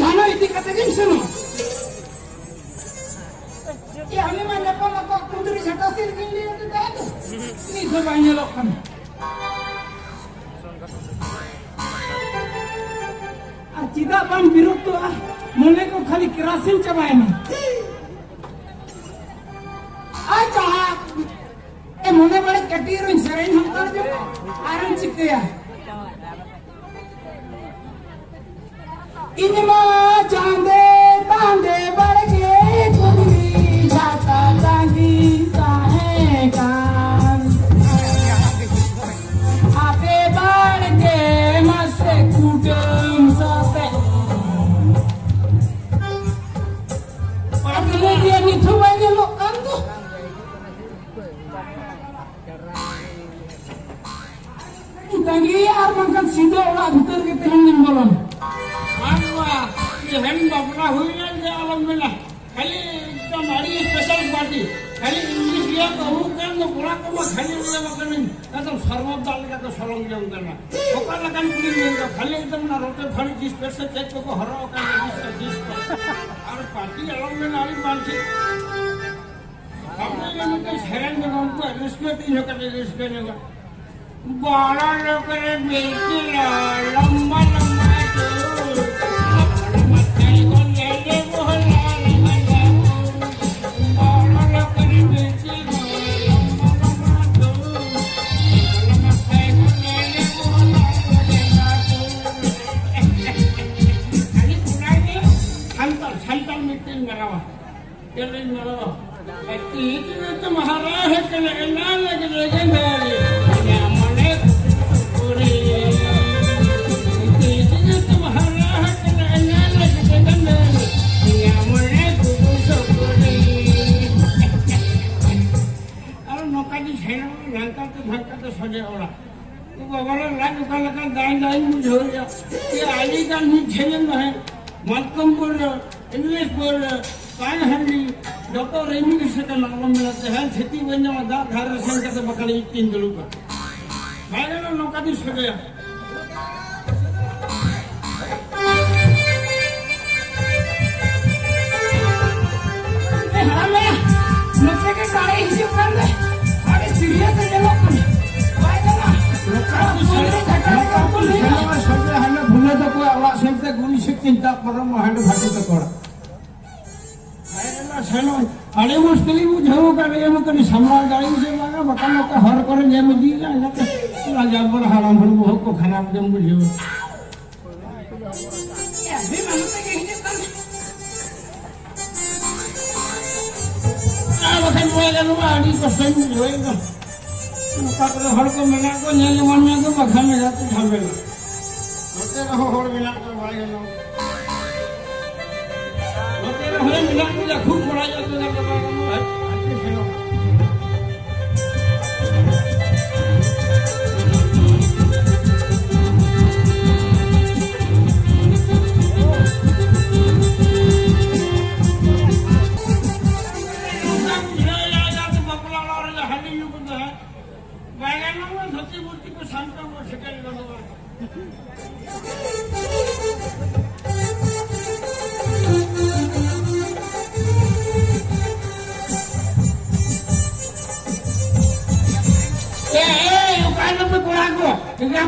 jana itu kata gini semua. Ya ini mana kok putri setasir gini itu dah tu. Ini sebanyak lok kan. Tidak bang biru tu mulai ko खाली केरासिन चबाए ना अच्छा मुने बड़े कटीर इंसरेन हम कर जो आरन चिके या इनमा चांदे तांदे बड़ के कुड़ी जाता लागी काहे कान आपे बड़ के मसे कुटम साथे dia ni tu banyak lokan tu. Tangi arman kan sido olah bhitar ke tehangin bolon. Anwa ye hem bapna huina je alhamdulillah. Khali tamari special party. Khali English liya kahu kan no pura ko khali liya makanin. Kadam sarmab dal ka to solong jam karna. Okala kan puri lenga khali ekdam na rote phali ji special check ko hara ka dis ko. Ar party alhamdulillah ari banchi. हमने ये मुझे शहर में हमको रिश्वत ही न करे रिश्वत नहीं कर बाला लोग करे बेटी लंबा लंबा तो लंबा तेरी को ले ले वो लंबा बाला लोग करे बेटी लंबा लंबा तो लंबा तेरी को ले ले वो लंबा अरे पुराने संतान मीटिंग करावा केले करावा itu tu maharaja kena enak lagi legendari. Ya mana puri. Itu tu maharaja kena enak lagi legendari. Ya mana puri. Kalau nak di sana, langkah tu bangka tu saja orang. Tu bawa lagi kalau dain mujur ya. Dia ali kan mujur ni, matkam pun, English pun. Kaya hari doktor English का नाम मिलते हैं खेती बंजा में दाग घर रसन का तो बकरी तीन किलो का कaya ना नौका दिस हो गया हमें नक्शे के गाड़ी हिसाब कर ले अरे सीरियस है लोग कaya ना नक्शा हमें भूले तो कोई आवाज सुनते गुनी से चिंता परम हंड भाटी तो कोड़ा अरे मुश्किल मुझे करे मुझे सम्राट गाड़ी से लगा बकन का हर करे जे मुझे ना राजा पर हराम भर बहुत को खराब जम मुझे अभी मनते के हिने कर आ बकन बोले नो आड़ी को सही होई ना का हर को मना को ने मन में को बखन में जाते झावेला होते रहो हर बिना को भाई नो हमें मिला मिला खूब बड़ा जाता है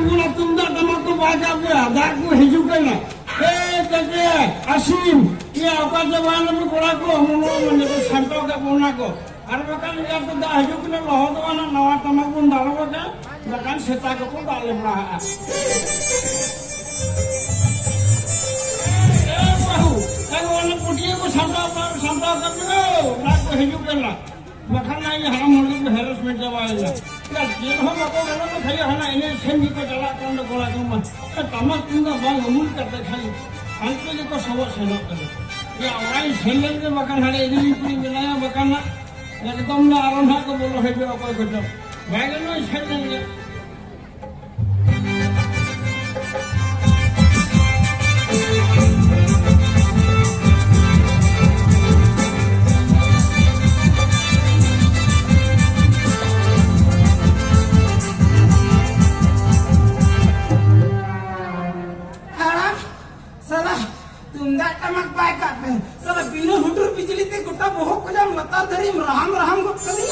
Guna tunda sama tu baca dia, dah aku hidup kena. Tapi Asim, ia apa jawapan lebih kurang aku, mulu menjadi santai ke pun aku. Arba kan dia tu dah hidup kena loh tu anak nawa tamak pun dalam ada, bahkan setak pun dalam lah. Bahu, kalau anak putih aku santai kan tu, aku hidup kena. Bahkan lagi haram mulut harassment jawapan. Jail हम आपको बोला तो खाली हना इन्हें sandy को चला कौन बोला तुम तमाक तुमका बाल अमूल करते खाली अंत में को सब सेना करे ये आवाज सेंडल के बकन हरे इधर पूरी मिलाया बकन एकदम ना आराम को बोलो है जो आपको कुछ बैगन में सेंडल के Tundak tamak baik apa? Salah bina hudur bijili te gota bohok kejam latar dari raham got kali.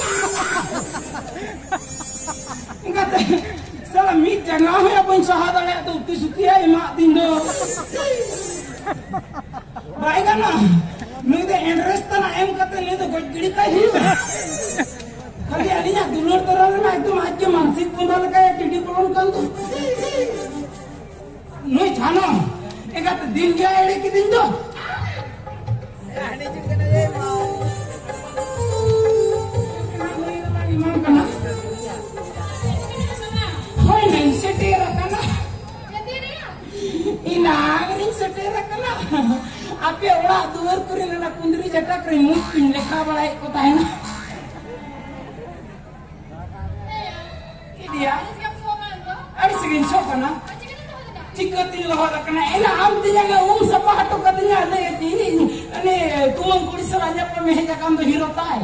Ingat salah mit jangan apa pun sahada le tu kisukia emak tindo. Baik kan lah. Ni tu interest tanah em kata ni tu got jadi kaya. Kali adinya dulur terang na itu macam mansik punal kaya tidi pelon kan tu. Noi chano. Ingat दिन क्या है कि दिन दो गाड़ी juga na ye mau imam kana hoy nahi setera kana ina ring setera kana ape ola duar kuri na kundri jata kri mungkin lekha balai kota hai na dia ari segin so kana Cikatin lohar kena enak amtinya nggak sama hatu katanya ada ini kumang kulis seranya pemeja kamu hero tay.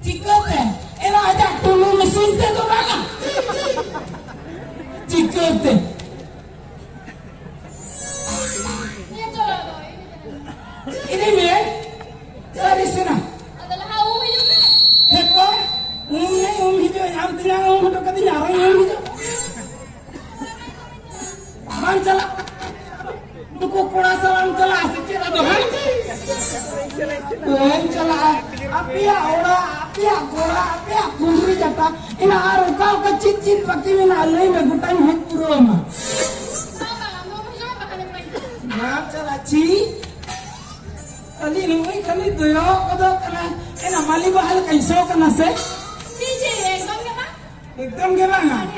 Cikatin enak aja dulu mesin itu mana? Cikatin. Ini me dari sana. Adalah juga. Heko hijau amtinya hatu katanya orang hijau. Mancala, tuku pura salam cala, secara dohan. Mancala, apia ora, apia gora, apia kundri jata. Ina aru kau kecicit pakai mina alai megutan hek puroma. Mancala ci, kali ini kali doyo kado kena. Ina mali bahal kaiso kena se. Cici, ekdom gimana? Ekdom gimana?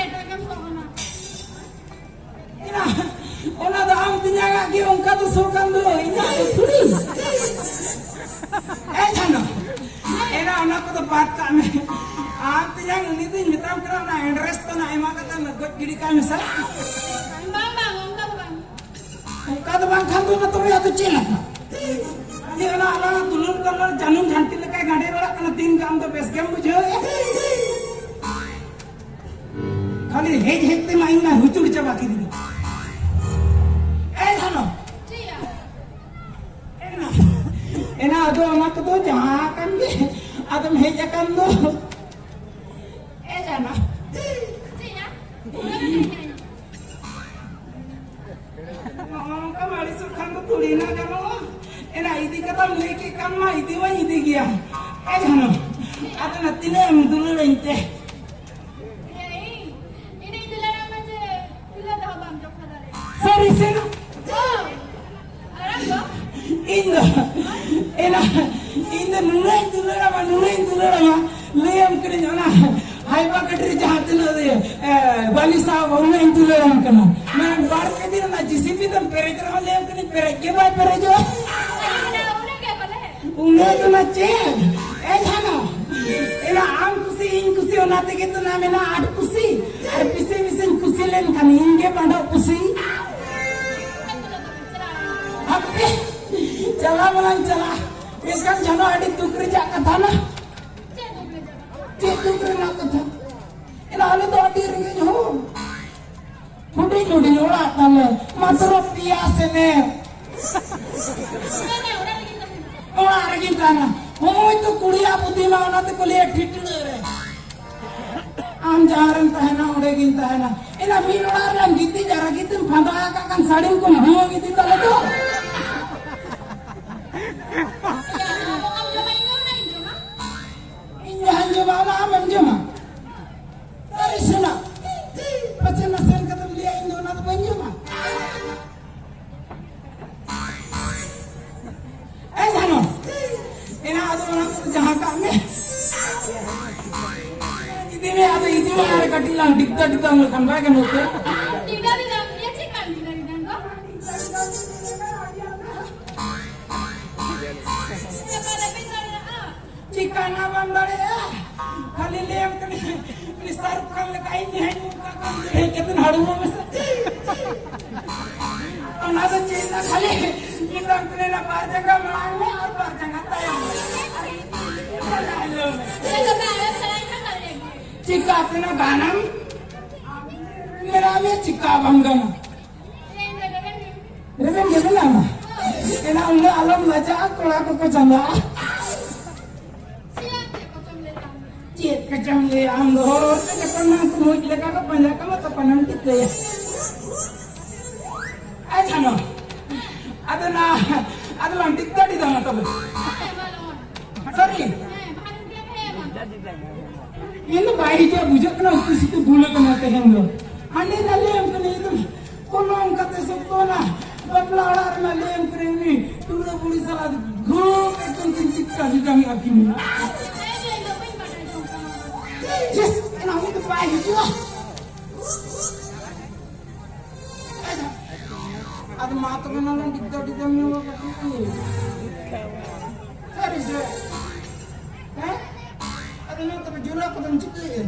Ona dah amtinya gak kiong kata sokan dulu ini ada tuli. Chano, era ona ko tempat kami. Amtinya ini tu mitam kira na interest tu na emak kata nagot giri kami sah. Bang, ongka tu bang kan tu na tu ya tu cina. Ini ana tulur kalau janum janti lekai gade orang kena tin kam tu best game bujau. Kali hej te main na hucur coba kiri. Enak ada anak tu jangan kan dia, ada meja kan tu. Jangan. Kamari sukan tu tulina kan lo. Enak ini kata mereka kan mah itu mah itu dia. Jangan. Ada nanti ni yang dulu lente. Ini dulu apa je? Dulu dah bang jok ada. Sorry seno. Inda nulain dulu lama liam kiri jana hai pak kiri jahat tu balisa nulain dulu lama kena mana bar kiri na jisipi tam perek ramal liam kiri perek ke bay perek jo udah tu na cek jana am kusi in kusi onate gitu na mena ad kusi pisi kusi len kan inge pandau kusi apa Cala malang cala, ikan jano adik tu kerja kata na, cek tu kerja kata, ini ane tu adik ringan jo, kudi orang kale, matro piase ne, orang lagi tanah, itu kuliah putih mau nanti kuliah tidur le, jaran tahena udah gini tahena, ini minular lang gitu jarak gitu, pantai akan saling kumau gitu kalau tu. Jemaah aman jemaah. Dari sana, macam nasihat kata beliau Indo nak penjemaah. Jano, ini ada orang jahat kami. Ini ada itu ada katilang dikta melakukan bagian itu. Tidak, dia cekkan tidak kok. Cikan abang dari kali liam kali ini sarukkan lekai ni hai muka kan hai ketan haru masa. Anak cina kali kita kena nak parjang malang ni atau parjang kata yang. Cika kena ganam, merame cika banggana. Rekan dia bilang, kena anda alam baca aku kecanda. Cik kecam le anggur, kena aku mau kita kakak panjang kamu kapan nanti deh. Aja no, ada lantik tadi dah mata bos. Sorry. Ini bayi dia bujak kena situ bulu kena teheng lo. Ane nale yang kena itu, kolong kata sepona, bapelar nale yang kena ini, tu dah boleh salah, go ekon kincit kali kami akim. Yes, enak itu bayi juga. Ada mata kena lantik tadi dah mewah kata. Sorry sir. Ada yang terjulak ke dalam cikin.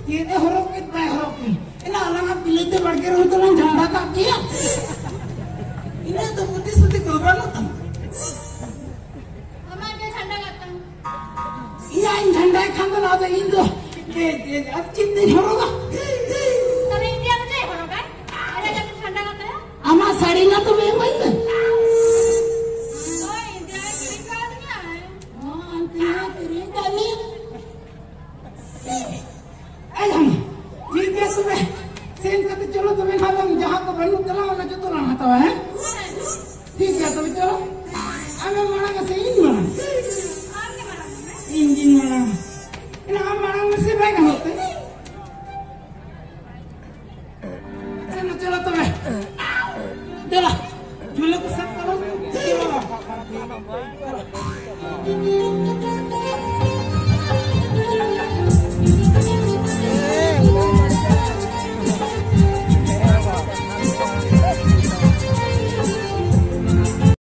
ये दे हरोक के bye हरोक के इना अलग बिलेते बढ़ के रहो तो ना झंडा का किया इन्हें तो बुद्धि सुद्धि कोबरा ना तुम हमारे झंडा करता या इन झंडा खान ना तो इन तो ये अच्छी दिन हरोगा तभी इंडिया में जाए हरोगा अरे जब झंडा करता है अमा साड़ी ना तो मैं वही में तो इंडिया में किरी का नहीं है हाँ इंडिया किरी का नहीं ऐ हम ठीक है तुम्हें सेम करते चलो तुम्हें खा लो जहाँ को बनू चला ना जो तो ना आता है ठीक है तो चलो